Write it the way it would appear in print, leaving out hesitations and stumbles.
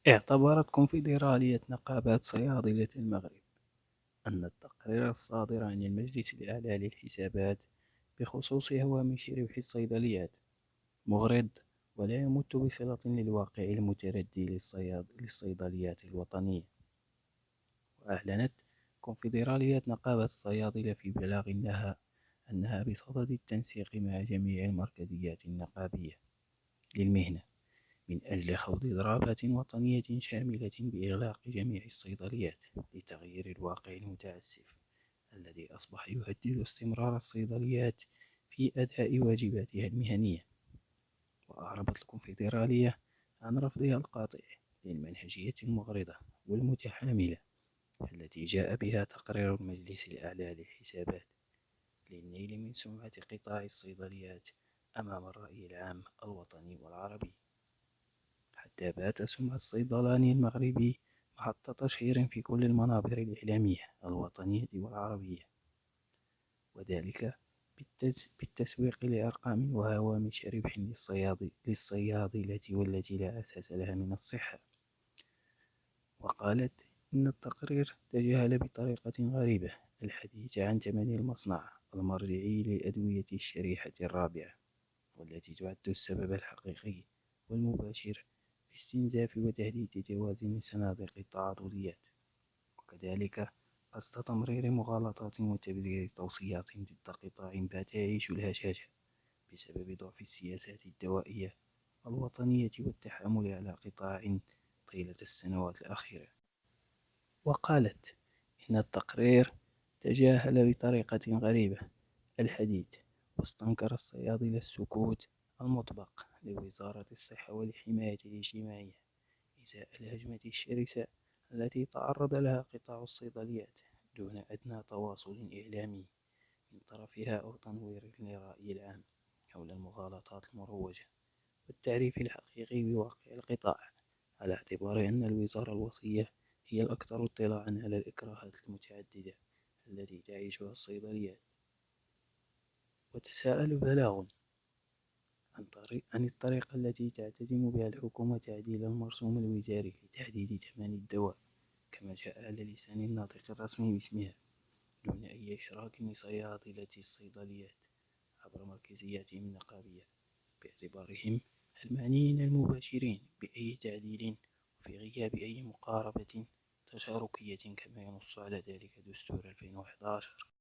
اعتبرت كونفدرالية نقابات صيادلة المغرب أن التقرير الصادر عن المجلس الأعلى للحسابات بخصوص هوامش ربح الصيدليات مغرض ولا يمت بصلة للواقع المتردي للصيدليات الوطنية. وأعلنت كونفدرالية نقابة الصيادلة في بلاغ لها أنها بصدد التنسيق مع جميع المركزيات النقابية للمهنة من أجل خوض ضربات وطنية شاملة بإغلاق جميع الصيدليات لتغيير الواقع المتعسف الذي أصبح يهدد استمرار الصيدليات في أداء واجباتها المهنية. وأعربت الكونفدرالية عن رفضها القاطع للمنهجية المغرضة والمتحاملة التي جاء بها تقرير المجلس الأعلى للحسابات للنيل من سمعة قطاع الصيدليات أمام الرأي العام الوطني والعربي، حتى بات سمعة الصيدلاني المغربي محط تشهير في كل المنابر الإعلامية الوطنية والعربية، وذلك بالتسويق لأرقام وهوامش ربح للصيادلة والتي لا أساس لها من الصحة. وقالت إن التقرير تجاهل بطريقة غريبة الحديث عن ثمن المصنع المرجعي للأدوية الشريحة الرابعة، والتي تعد السبب الحقيقي والمباشر في استنزاف وتهديد توازن صناديق التعاضديات، وكذلك قصد تمرير مغالطات وتبرير توصيات ضد قطاع بات يعيش الهشاشة بسبب ضعف السياسات الدوائية الوطنية والتحامل على قطاع طيلة السنوات الأخيرة. وقالت إن التقرير تجاهل بطريقة غريبة الحديث، واستنكر الصيادلة السكوت المطبق لوزارة الصحة والحماية الاجتماعية إزاء الهجمة الشرسة التي تعرض لها قطاع الصيدليات دون أدنى تواصل إعلامي من طرفها أو تنوير للرأي العام حول المغالطات المروجة والتعريف الحقيقي بواقع القطاع، على اعتبار أن الوزارة الوصية هي الأكثر اطلاعا على الإكراهات المتعددة التي تعيشها الصيدليات. وتساءل بلاغ عن الطريقة التي تعتزم بها الحكومة تعديل المرسوم الوزاري لتحديد ثمن الدواء كما جاء على لسان الناطق الرسمي باسمها دون أي إشراك لصيادلة الصيدليات عبر مركزياتهم النقابية باعتبارهم المعنيين المباشرين بأي تعديل وفي غياب أي مقاربة تشاركية كما ينص على ذلك دستور 2011.